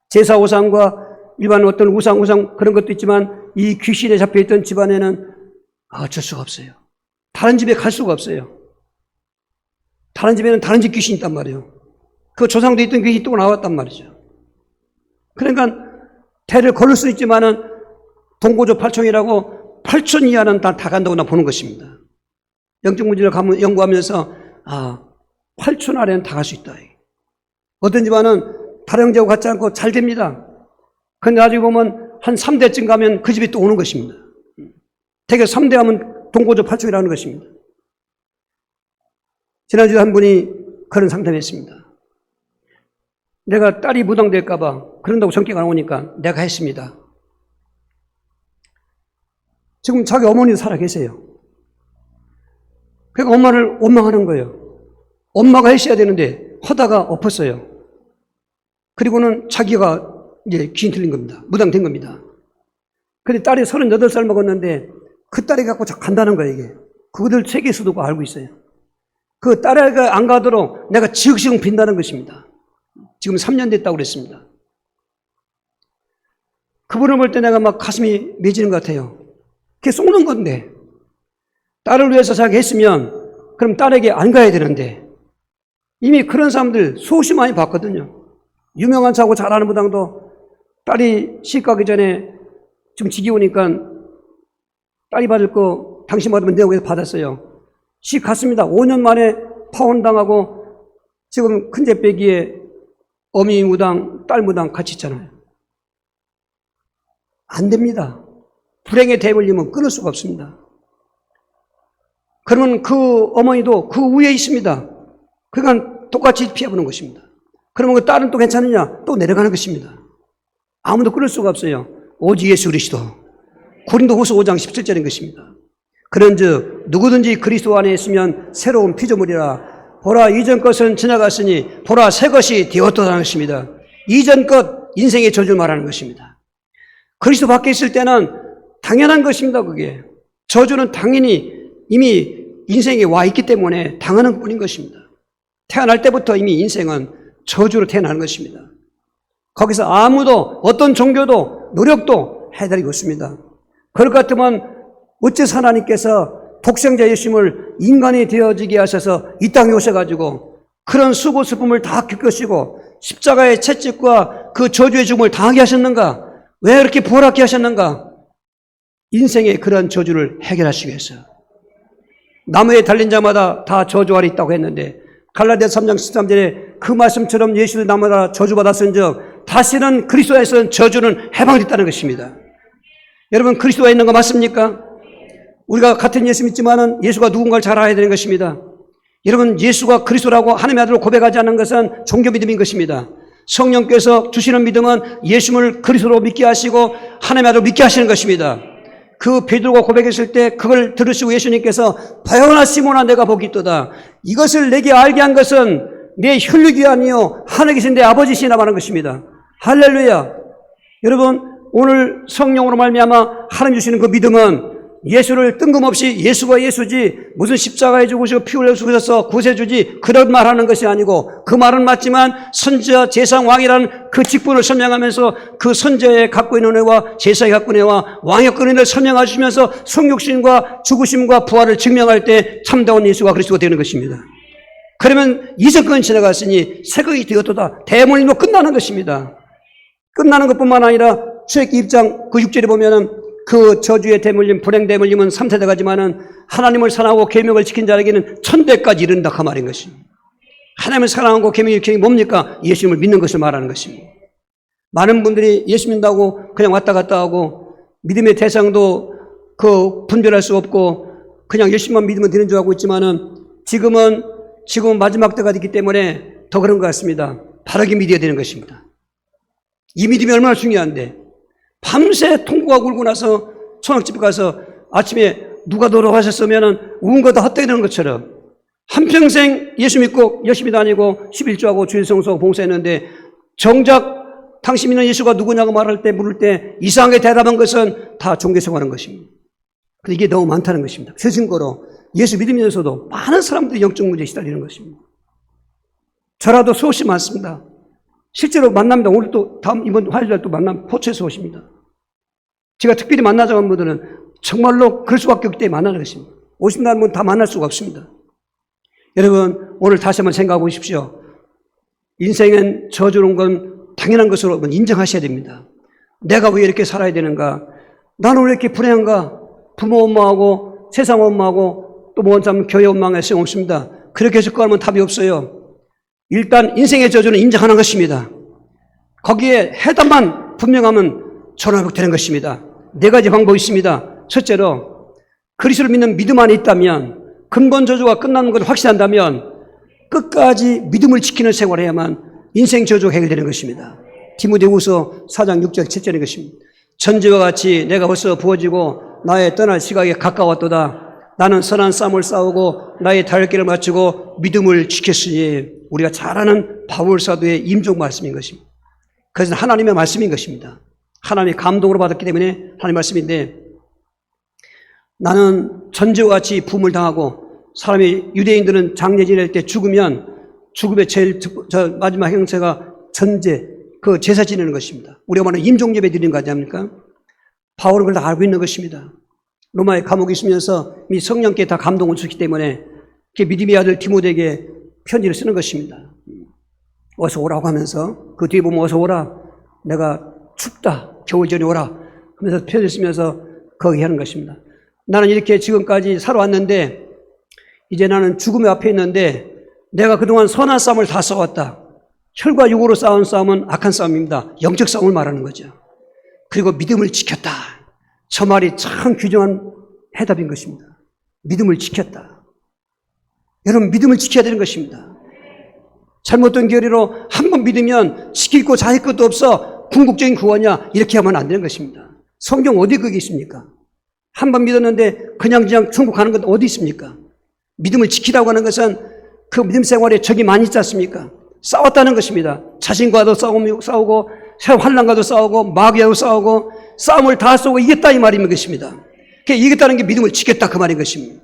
제사 우상과 일반 어떤 우상 그런 것도 있지만 이 귀신에 잡혀있던 집안에는 어쩔 수가 없어요. 다른 집에 갈 수가 없어요. 다른 집에는 다른 집 귀신이 있단 말이에요. 그 조상도 있던 귀신이 또 나왔단 말이죠. 그러니까 대를 걸을 수 있지만은 동고조 8촌이라고 8촌 이하는 다 간다고 나 보는 것입니다. 영적 문제를 연구하면서 8촌 아래는 다 갈 수 있다. 어떤 집안은 다른 형제하고 같지 않고 잘 됩니다. 그런데 나중에 보면 한 3대쯤 가면 그 집이 또 오는 것입니다. 대개 3대 하면 동고조 8촌이라는 것입니다. 지난주에 한 분이 그런 상담했습니다. 내가 딸이 무당될까봐 그런다고 전기가 안 오니까 내가 했습니다. 지금 자기 어머니도 살아 계세요. 그러니까 엄마를 원망하는 거예요. 엄마가 했어야 되는데 하다가 엎었어요. 그리고는 자기가 이제 귀신 틀린 겁니다. 무당된 겁니다. 근데 딸이 38살 먹었는데 그 딸이 갖고 간다는 거예요, 이게. 그들 세계에서도 알고 있어요. 그 딸애가 안 가도록 내가 지극시흥 빈다는 것입니다. 지금 3년 됐다고 그랬습니다. 그분을 볼 때 내가 막 가슴이 맺히는 것 같아요. 그게 쏘는 건데 딸을 위해서 자기 했으면 그럼 딸에게 안 가야 되는데 이미 그런 사람들 수없이 많이 봤거든요. 유명한 차고 잘하는 무당도 딸이 시집 가기 전에 좀 지겨우니까 딸이 받을 거 당신 받으면 내가 왜 받았어요. 시집 갔습니다. 5년 만에 파혼당하고 지금 큰제빼기에 어미 무당, 딸 무당 같이 있잖아요. 안 됩니다. 불행의 대물림은 끊을 수가 없습니다. 그러면 그 어머니도 그 위에 있습니다. 그러니까 똑같이 피해보는 것입니다. 그러면 그 딸은 또 괜찮느냐? 또 내려가는 것입니다. 아무도 끊을 수가 없어요. 오직 예수 그리스도. 고린도후서 5장 17절인 것입니다. 그런즉 누구든지 그리스도 안에 있으면 새로운 피조물이라. 보라 이전 것은 지나갔으니 보라 새 것이 되었다는 것입니다. 이전 것 인생의 저주를 말하는 것입니다. 그리스도 밖에 있을 때는 당연한 것입니다. 그게 저주는 당연히 이미 인생에 와 있기 때문에 당하는 뿐인 것입니다. 태어날 때부터 이미 인생은 저주로 태어나는 것입니다. 거기서 아무도 어떤 종교도 노력도 해드리고 있습니다. 그럴 것 같으면 어째서 하나님께서 독생자 예수님을 인간이 되어지게 하셔서 이 땅에 오셔가지고 그런 수고 슬픔을 다 겪으시고 십자가의 채찍과 그 저주의 죽음을 당하게 하셨는가? 왜 이렇게 부활하게 하셨는가? 인생의 그런 저주를 해결하시기 위해서. 나무에 달린 자마다 다 저주 아래 있다고 했는데 갈라디아서 3장 13절에 그 말씀처럼 예수를 나무마다 저주받았은즉 다시는 그리스도에서는 저주는 해방됐다는 것입니다. 여러분 그리스도가 있는 거 맞습니까? 우리가 같은 예수 믿지만은 예수가 누군가를 잘 알아야 되는 것입니다. 여러분 예수가 그리스도라고 하나님의 아들로 고백하지 않는 것은 종교 믿음인 것입니다. 성령께서 주시는 믿음은 예수를 그리스도로 믿게 하시고 하나님의 아들로 믿게 하시는 것입니다. 그 베드로가 고백했을 때 그걸 들으시고 예수님께서 바요나 시몬아 내가 복이 있도다. 이것을 내게 알게 한 것은 내 혈육이 아니요 하늘에 계신 내 아버지시나 말하는 것입니다. 할렐루야. 여러분 오늘 성령으로 말미암아 하나님 주시는 그 믿음은 예수를 뜬금없이 예수가 예수지 무슨 십자가에 죽으시고 피 흘려 죽으셔서 구세주지 그런 말하는 것이 아니고 그 말은 맞지만 선지자 제사왕이라는 그 직분을 설명하면서 그 선지자의 갖고 있는 은혜와 제사의 갖고 있는 은혜와 왕의 갖고 있는 은혜를 설명해 주시면서 성육신과 죽으심과 부활을 증명할 때 참다운 예수가 그리스도가 되는 것입니다. 그러면 이전 건 지나갔으니 새 것이 되었도다. 대물림도 끝나는 것입니다. 끝나는 것뿐만 아니라 출애굽기 2장 그 6절에 보면은 그 저주의 대물림, 불행 대물림은 3세대 가지만은 하나님을 사랑하고 계명을 지킨 자에게는 1000대까지 이른다 그 말인 것입니다. 하나님을 사랑하고 계명을 지키는 게 뭡니까? 예수님을 믿는 것을 말하는 것입니다. 많은 분들이 예수 믿는다고 그냥 왔다 갔다 하고 믿음의 대상도 그 분별할 수 없고 그냥 예수님만 믿으면 되는 줄 알고 있지만은 지금은 마지막 때가 됐기 때문에 더 그런 것 같습니다. 바르게 믿어야 되는 것입니다. 이 믿음이 얼마나 중요한데 밤새 통곡하고 울고 나서 초막집에 가서 아침에 누가 돌아가셨으면 운 거 다 헛되게 되는 것처럼 한평생 예수 믿고 열심히 다니고 11조하고 주일성수하고 봉사했는데 정작 당신 믿는 예수가 누구냐고 말할 때 물을 때 이상하게 대답한 것은 다 종교생활하는 것입니다. 근데 이게 너무 많다는 것입니다. 그 증거로 예수 믿으면서도 많은 사람들이 영적 문제에 시달리는 것입니다. 저라도 수없이 많습니다. 실제로 만납니다. 오늘 또 이번 화요일날 또 만남 포천에서 오십니다. 제가 특별히 만나자고 한 분들은 정말로 그럴 수밖에 없기 때문에 만나는 것입니다. 오신다는 분 다 만날 수가 없습니다. 여러분 오늘 다시 한번 생각해 보십시오. 인생은 저주는 건 당연한 것으로 인정하셔야 됩니다. 내가 왜 이렇게 살아야 되는가? 나는 왜 이렇게 불행한가? 부모 엄마하고 세상 엄마하고 또 뭐 참 교회 엄마가 있으면 없습니다. 그렇게 해서 하면 답이 없어요. 일단 인생의 저주는 인정하는 것입니다. 거기에 해답만 분명하면 전화회복되는 것입니다. 네 가지 방법이 있습니다. 첫째로 그리스도를 믿는 믿음 안에 있다면 근본 저주가 끝나는 것을 확신한다면 끝까지 믿음을 지키는 생활을 해야만 인생 저주가 해결되는 것입니다. 디모데후서 4장 6절 7절인 것입니다. 전지와 같이 내가 벌써 부어지고 나의 떠날 시각에 가까웠도다. 나는 선한 싸움을 싸우고 나의 다혈길을 마치고 믿음을 지켰으니 우리가 잘 아는 바울 사도의 임종 말씀인 것입니다. 그것은 하나님의 말씀인 것입니다. 하나님의 감동으로 받았기 때문에 하나님의 말씀인데 나는 전지와 같이 부음을 당하고 사람이 유대인들은 장례 지낼 때 죽으면 죽음의 제일 마지막 형체가 전제 그 제사 지내는 것입니다. 우리가 말하는 임종 예배 드리는 거 아닙니까? 바울은 그걸 다 알고 있는 것입니다. 로마의 감옥에 있으면서 이 성령께 다 감동을 주기 때문에 믿음의 아들 디모데에게 편지를 쓰는 것입니다. 어서 오라고 하면서 그 뒤에 보면 어서 오라. 내가 춥다. 겨울 전에 오라. 하면서 편지를 쓰면서 거기 하는 것입니다. 나는 이렇게 지금까지 살아왔는데 이제 나는 죽음의 앞에 있는데 내가 그동안 선한 싸움을 다 싸웠다. 혈과 육으로 싸운 싸움은 악한 싸움입니다. 영적 싸움을 말하는 거죠. 그리고 믿음을 지켰다. 저 말이 참 귀중한 해답인 것입니다. 믿음을 지켰다. 여러분 믿음을 지켜야 되는 것입니다. 잘못된 교리로 한 번 믿으면 지킬 거 자기 것도 없어 궁극적인 구원이야 이렇게 하면 안 되는 것입니다. 성경 어디 그게 있습니까? 한 번 믿었는데 그냥 천국 가는 것 어디 있습니까? 믿음을 지키라고 하는 것은 그 믿음 생활에 적이 많이 있지 않습니까? 싸웠다는 것입니다. 자신과도 싸우고 환난과도 싸우고 마귀와도 싸우고 싸움을 다 싸우고 이겼다 이 말인 것입니다. 이겼다는 게 믿음을 지켰다 그 말인 것입니다.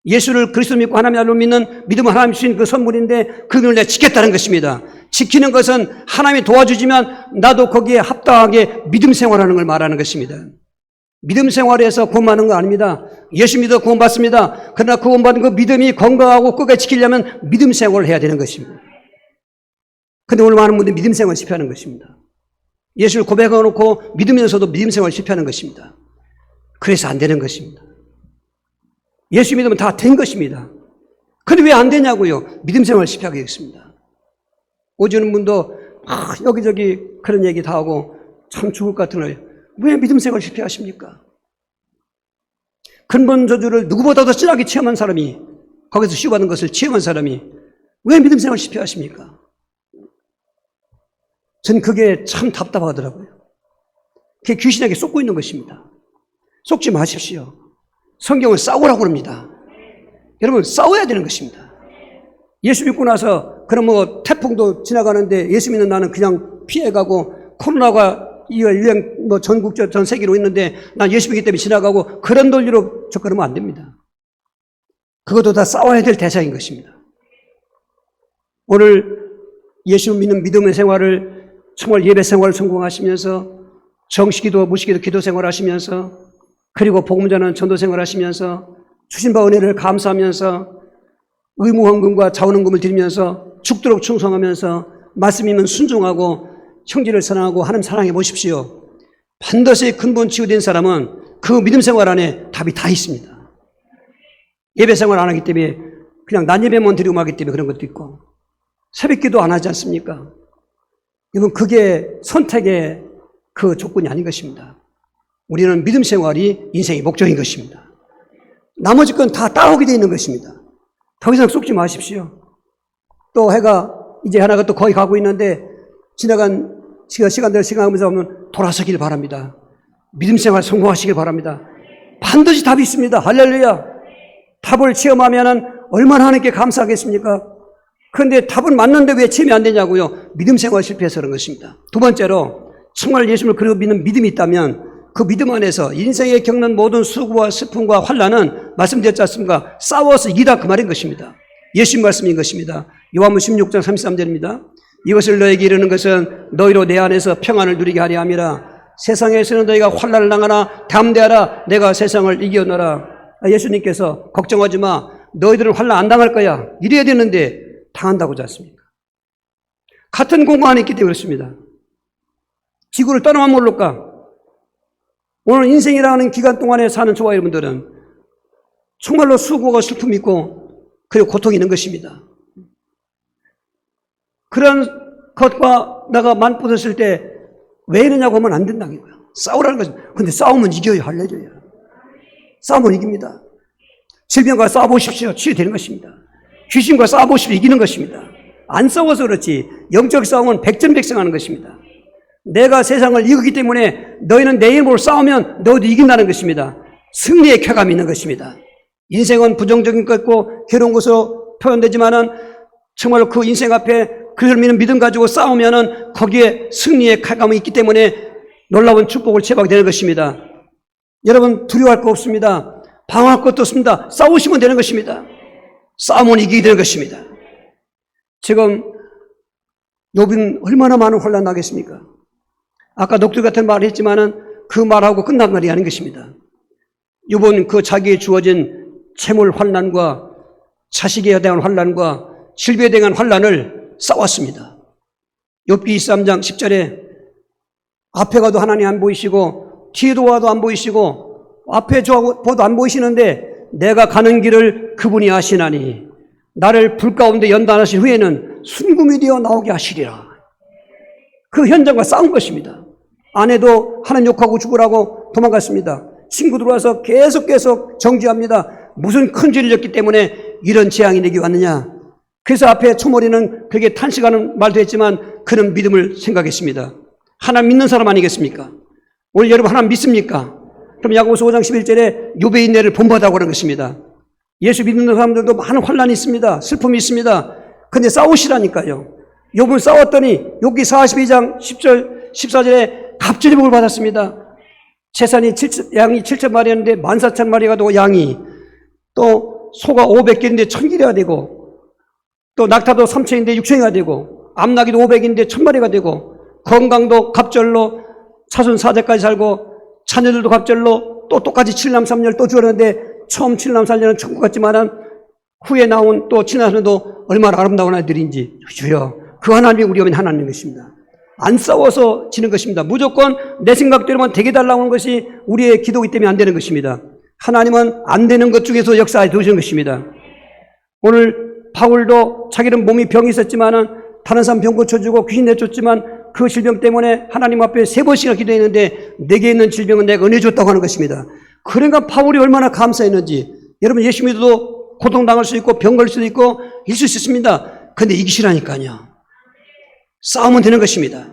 예수를 그리스도 믿고 하나님 알로 믿는 믿음을 하나님 주신 그 선물인데 그 믿음을 내가 지켰다는 것입니다. 지키는 것은 하나님이 도와주지만 나도 거기에 합당하게 믿음 생활하는 걸 말하는 것입니다. 믿음 생활에서 구원받는 거 아닙니다. 예수 믿어 구원받습니다. 그러나 구원받은 그 믿음이 건강하고 끝까지 지키려면 믿음 생활을 해야 되는 것입니다. 그런데 오늘 많은 분들이 믿음 생활을 실패하는 것입니다. 예수를 고백해놓고 믿으면서도 믿음 생활을 실패하는 것입니다. 그래서 안 되는 것입니다. 예수 믿으면 다 된 것입니다. 그런데 왜 안 되냐고요? 믿음 생활을 실패하게 됐습니다. 오주는 분도 여기저기 그런 얘기 다 하고 참 죽을 것 같은 거예요. 왜 믿음 생활을 실패하십니까? 근본 저주를 누구보다도 진하게 체험한 사람이 거기서 시험받는 것을 체험한 사람이 왜 믿음 생활을 실패하십니까? 전 그게 참 답답하더라고요. 그게 귀신에게 쏟고 있는 것입니다. 쏟지 마십시오. 성경은 싸우라고 합니다. 여러분 싸워야 되는 것입니다. 예수 믿고 나서 그럼 태풍도 지나가는데 예수 믿는 나는 그냥 피해가고 코로나가 유행 전국적 전 세계로 있는데 난 예수 믿기 때문에 지나가고 그런 논리로 접근하면 안 됩니다. 그것도 다 싸워야 될 대상인 것입니다. 오늘 예수 믿는 믿음의 생활을 정말 예배 생활을 성공하시면서 정식기도 무식기도 기도 생활하시면서 그리고 복음 전하는 전도 생활하시면서 주신 바 은혜를 감사하면서 의무 헌금과 자원 헌금을 드리면서 죽도록 충성하면서 말씀이면 순종하고 형제를 사랑하고 하나님 사랑해 보십시오. 반드시 근본 치유된 사람은 그 믿음 생활 안에 답이 다 있습니다. 예배 생활 안 하기 때문에 그냥 난 예배만 드리고 하기 때문에 그런 것도 있고 새벽기도 안 하지 않습니까? 이건 그게 선택의 그 조건이 아닌 것입니다. 우리는 믿음 생활이 인생의 목적인 것입니다. 나머지 건 다 따오게 되어 있는 것입니다. 더 이상 속지 마십시오. 또 해가 이제 하나가 또 거의 가고 있는데 지나간 시간들 생각하면서 보면 돌아서길 바랍니다. 믿음 생활 성공하시길 바랍니다. 반드시 답이 있습니다. 할렐루야. 답을 체험하면 얼마나 하나님께 감사하겠습니까? 그런데 답은 맞는데 왜 체험이 안 되냐고요? 믿음 생활 실패해서 그런 것입니다. 두 번째로 정말 예수를 그리고 믿는 믿음이 있다면 그 믿음 안에서 인생에 겪는 모든 수고와 슬픔과 환난은 말씀드렸지 않습니까? 싸워서 이기다 그 말인 것입니다. 예수님 말씀인 것입니다. 요한복음 16장 33절입니다. 이것을 너에게 이르는 것은 너희로 내 안에서 평안을 누리게 하려 함이라. 세상에서는 너희가 환난을 당하나 담대하라. 내가 세상을 이겨노라. 예수님께서 걱정하지 마. 너희들은 환난 안 당할 거야. 이래야 되는데 당한다고 하지 않습니까? 같은 공간 안에 있기 때문에 그렇습니다. 지구를 떠나면 모를까? 오늘 인생이라는 기간 동안에 사는 저와 여러분들은 정말로 수고가 슬픔이 있고 그리고 고통이 있는 것입니다. 그런 것과 내가 맞붙었을 때 왜 이러냐고 하면 안 된다는 거예요. 싸우라는 거죠. 근데 싸우면 이겨요. 할렐루야. 싸우면 이깁니다. 질병과 싸워보십시오. 치유되는 것입니다. 귀신과 싸워보십시오. 이기는 것입니다. 안 싸워서 그렇지 영적 싸움은 백전백승하는 것입니다. 내가 세상을 이기기 때문에 너희는 내 이름으로 싸우면 너희도 이긴다는 것입니다. 승리의 쾌감이 있는 것입니다. 인생은 부정적인 것고 괴로운 것으로 표현되지만은 정말 그 인생 앞에 그를 믿는 믿음 가지고 싸우면은 거기에 승리의 쾌감이 있기 때문에 놀라운 축복을 체험하게 되는 것입니다. 여러분 두려워할 거 없습니다. 방어할 것도 없습니다. 싸우시면 되는 것입니다. 싸우면 이기게 되는 것입니다. 지금 욥은 얼마나 많은 혼란 나겠습니까? 아까 녹두 같은 말을 했지만은 그 말하고 끝난 말이 아닌 것입니다. 욥은 그 자기에 주어진 채물 환난과 자식에 대한 환난과 질병에 대한 환난을 싸웠습니다. 욥기 23장 10절에 앞에 가도 하나님 안 보이시고 뒤에도 와도 안 보이시고 앞에 보도 안 보이시는데 내가 가는 길을 그분이 아시나니 나를 불 가운데 연단하신 후에는 순금이 되어 나오게 하시리라. 그 현장과 싸운 것입니다. 아내도 하나님 욕하고 죽으라고 도망갔습니다. 친구 들어와서 계속 정죄합니다. 무슨 큰 죄를 졌기 때문에 이런 재앙이 내게 왔느냐. 그래서 앞에 초머리는 그에게 탄식하는 말도 했지만 그는 믿음을 생각했습니다. 하나님 믿는 사람 아니겠습니까? 오늘 여러분 하나님 믿습니까? 그럼 야고보서 5장 11절에 욥의 인내를 본받아고 하는 것입니다. 예수 믿는 사람들도 많은 환난이 있습니다. 슬픔이 있습니다. 근데 싸우시라니까요. 욥은 싸웠더니 욥기 42장 10절 14절에 갑절의 복을 받았습니다. 재산이 양이 7,000마리였는데 14,000마리가 되고 양이 또 소가 500개인데 1,000개가 되고 또 낙타도 3,000인데 6,000개가 되고 암나귀도 500인데 1,000마리가 되고 건강도 갑절로 차순 4대까지 살고 자녀들도 갑절로 또 똑같이 7남 3녀를 또 주었는데 처음 7남 3녀는 천국 같지만은 후에 나온 또 7남 3녀도 얼마나 아름다운 아이들인지 주여 그 하나님이 우리 어머니 하나님인 것입니다. 안 싸워서 지는 것입니다. 무조건 내 생각대로만 되게 달라고 하는 것이 우리의 기도이기 때문에 안 되는 것입니다. 하나님은 안 되는 것 중에서 역사해 두시는 것입니다. 오늘 바울도 자기는 몸이 병이 있었지만은 다른 사람 병 고쳐주고 귀신 내쫓지만 그 질병 때문에 하나님 앞에 3번씩이나 기도했는데 내게 있는 질병은 내가 은혜 줬다고 하는 것입니다. 그러니까 바울이 얼마나 감사했는지. 여러분 예수 믿어도 고통당할 수 있고 병 걸릴 수도 있고 있을 수 있습니다. 근데 이기시라니까요. 싸우면 되는 것입니다.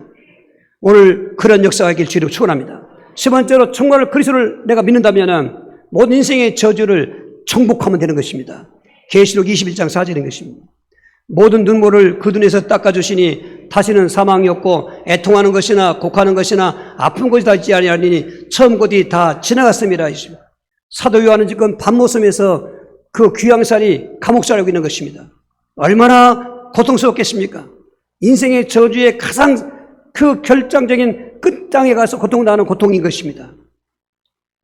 오늘 그런 역사가 있길 주로 축원합니다. 세 번째로 정말 그리스도를 내가 믿는다면 모든 인생의 저주를 정복하면 되는 것입니다. 계시록 21장 4절인 것입니다. 모든 눈물을 그 눈에서 닦아주시니 다시는 사망이 없고 애통하는 것이나 곡하는 것이나 아픈 것이 다 있지 아니하니 처음 것이 다 지나갔습니다. 사도 요한은 지금 밤모섬에서 그 귀양살이 감옥살이고 있는 것입니다. 얼마나 고통스럽겠습니까? 인생의 저주의 가장 그 결정적인 끝장에 가서 고통당하는 고통인 것입니다.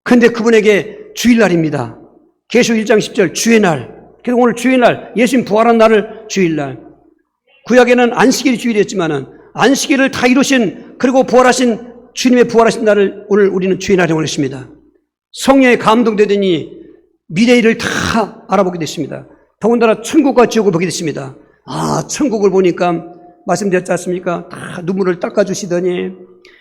그런데 그분에게 주일날입니다. 계시록 1장 10절 주의 날. 그래서 오늘 주일날 예수님 부활한 날을 주일날. 구약에는 안식일이 주일이었지만은 안식일을 다 이루신 그리고 부활하신 주님의 부활하신 날을 오늘 우리는 주일날에 올렸습니다. 성령에 감동되더니 미래 일을 다 알아보게 됐습니다. 더군다나 천국과 지옥을 보게 됐습니다. 아, 천국을 보니까 말씀드렸지 않습니까? 다 눈물을 닦아주시더니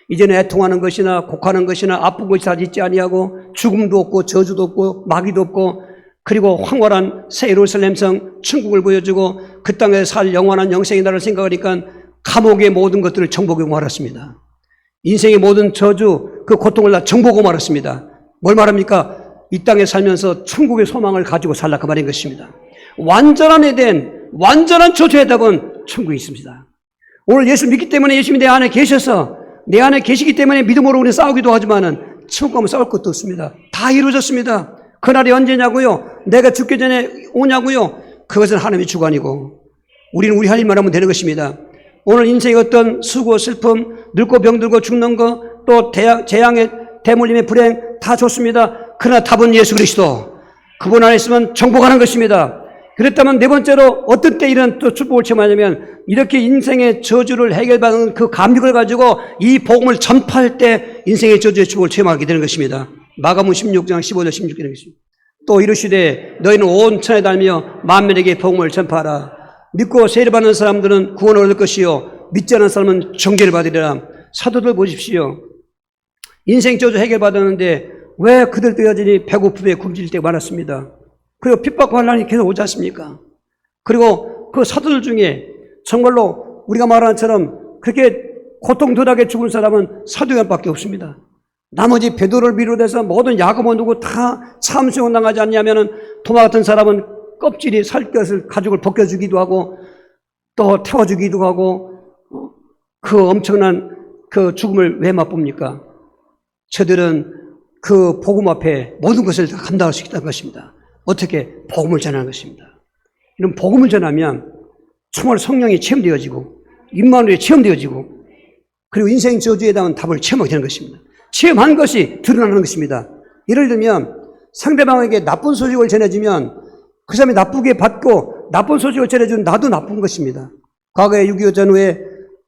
이제는 애통하는 것이나 곡하는 것이나 아픈 것이 다 있지 아니하고 죽음도 없고 저주도 없고 마귀도 없고 그리고 황홀한 새 예루살렘성 천국을 보여주고 그 땅에 살 영원한 영생의 날을 생각하니까 감옥의 모든 것들을 정복하고 말았습니다. 인생의 모든 저주 그 고통을 다 정복하고 말았습니다. 뭘 말합니까? 이 땅에 살면서 천국의 소망을 가지고 살라 그 말인 것입니다. 완전한 에덴, 완전한 저주의 답은 천국에 있습니다. 오늘 예수 믿기 때문에 예수님이 내 안에 계셔서 내 안에 계시기 때문에 믿음으로 우리는 싸우기도 하지만은 천국 가면 싸울 것도 없습니다. 다 이루어졌습니다. 그날이 언제냐고요? 내가 죽기 전에 오냐고요? 그것은 하나님의 주관이고 우리는 우리 할 일만 하면 되는 것입니다. 오늘 인생의 어떤 수고, 슬픔, 늙고 병들고 죽는 거, 또 재앙의 대물림의 불행 다 좋습니다. 그러나 답은 예수 그리스도. 그분 안에 있으면 정복하는 것입니다. 그렇다면 네 번째로 어떤 때 이런 또 축복을 체험하냐면 이렇게 인생의 저주를 해결받는 그 감격을 가지고 이 복음을 전파할 때 인생의 저주의 축복을 체험하게 되는 것입니다. 마가복음 16장 15절 16절에 있습니다. 또 이르시되 너희는 온 천하에 다니며 만민에게 복음을 전파하라. 믿고 세례받는 사람들은 구원을 얻을 것이요 믿지 않는 사람은 정죄를 받으리라. 사도들 보십시오. 인생 저주 해결받았는데 왜 그들도 여전히 배고픔에 굶주릴 때가 많았습니다. 그리고 핍박과 환난이 계속 오지 않습니까? 그리고 그 사도들 중에 정말로 우리가 말하는 것처럼 그렇게 고통덜하게 죽은 사람은 사도 요한밖에 없습니다. 나머지 베드로를 비롯해서 모든 야고보 누구 다 참수형 당하지 않냐면은 도마 같은 사람은 껍질이 살 것을 가죽을 벗겨주기도 하고 또 태워주기도 하고 그 엄청난 그 죽음을 왜 맛봅니까? 저들은 그 복음 앞에 모든 것을 다 감당할 수 있다는 것입니다. 어떻게? 복음을 전하는 것입니다. 이런 복음을 전하면 정말 성령이 체험되어지고 임마누엘이 체험되어지고 그리고 인생 저주에 대한 답을 체험하게 되는 것입니다. 체험한 것이 드러나는 것입니다. 예를 들면 상대방에게 나쁜 소식을 전해주면 그 사람이 나쁘게 받고 나쁜 소식을 전해준 나도 나쁜 것입니다. 과거에 6.25 전후에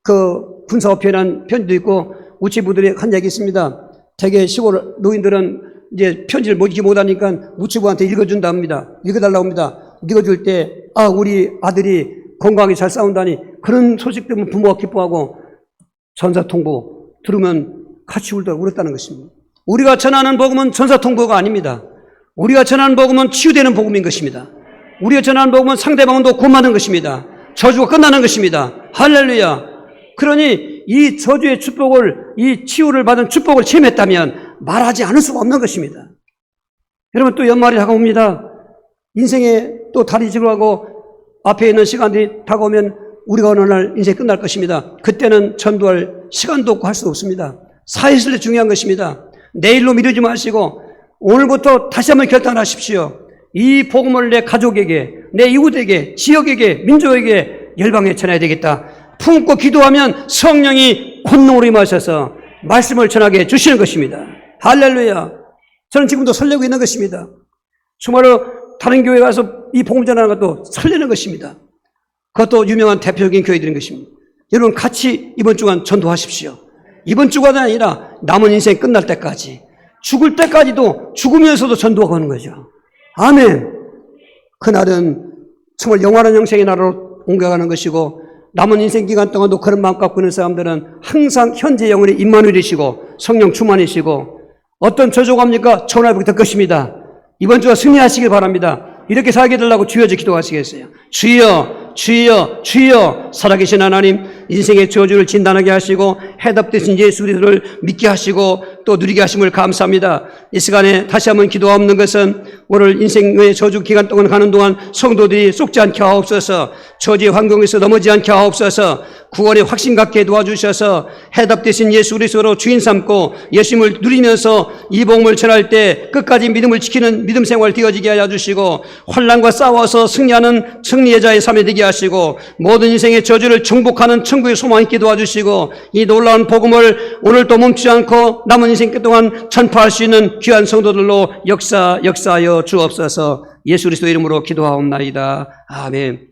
그 군사어편한 편지도 있고 우체부들이 한 얘기 있습니다. 대개 시골 노인들은 이제 편지를 읽지 못하니까 우체부한테 읽어준다 합니다. 읽어달라고 합니다. 읽어줄 때, 아, 우리 아들이 건강하게 잘 싸운다니 그런 소식 때문에 부모가 기뻐하고 전사통보 들으면 같이 울었다는 것입니다. 우리가 전하는 복음은 전사통보가 아닙니다. 우리가 전하는 복음은 치유되는 복음인 것입니다. 우리가 전하는 복음은 상대방은 또 구원받는 것입니다. 저주가 끝나는 것입니다. 할렐루야. 그러니 이 저주의 축복을, 이 치유를 받은 축복을 체험했다면 말하지 않을 수가 없는 것입니다. 여러분, 또 연말이 다가옵니다. 인생에 또 달이 지루하고 앞에 있는 시간들이 다가오면 우리가 어느 날 인생이 끝날 것입니다. 그때는 전도할 시간도 없고 할 수 없습니다. 사회실이 중요한 것입니다. 내일로 미루지 마시고 오늘부터 다시 한번 결단하십시오. 이 복음을 내 가족에게, 내 이웃에게, 지역에게, 민족에게 열방에 전해야 되겠다. 품고 기도하면 성령이 권능으로 임하셔서 말씀을 전하게 해주시는 것입니다. 할렐루야. 저는 지금도 설레고 있는 것입니다. 정말로 다른 교회 가서 이 복음 전하는 것도 설레는 것입니다. 그것도 유명한 대표적인 교회들인 것입니다. 여러분 같이 이번 주간 전도하십시오. 이번 주간이 아니라 남은 인생 끝날 때까지, 죽을 때까지도, 죽으면서도 전도하고 하는 거죠. 아멘. 그날은 정말 영원한 영생의 나라로 옮겨가는 것이고, 남은 인생 기간 동안도 그런 마음 갖고 있는 사람들은 항상 현재 영혼의 임마누엘이시고 성령 충만이시고, 어떤 저주가 옵니까? 전화복이 될 것입니다. 이번 주가 승리하시길 바랍니다. 이렇게 살게 되려고 주여 기도하시겠어요? 주여, 주여, 주여. 살아계신 하나님, 인생의 저주를 진단하게 하시고 해답되신 예수 그리스도를 믿게 하시고 또 누리게 하심을 감사합니다. 이 시간에 다시 한번 기도하옵는 것은 오늘 인생의 저주 기간 동안 가는 동안 성도들이 쏟지 않게 하옵소서, 저주의 환경에서 넘어지 않게 하옵소서, 구원의 확신 갖게 도와주셔서 해답되신 예수 그리스도로 주인 삼고 예수님을 누리면서 이 복음을 전할 때 끝까지 믿음을 지키는 믿음 생활 되어지게 하여 주시고, 환난과 싸워서 승리하는 승리의 자의 삶이 되게 하시고, 모든 인생의 저주를 정복하는 천국의 소망이 있게 도와주시고, 이 놀라운 복음을 오늘도 멈추지 않고 남은 인생 동안 전파할 수 있는 귀한 성도들로 역사하여 주옵소서. 예수 그리스도 이름으로 기도하옵나이다. 아멘.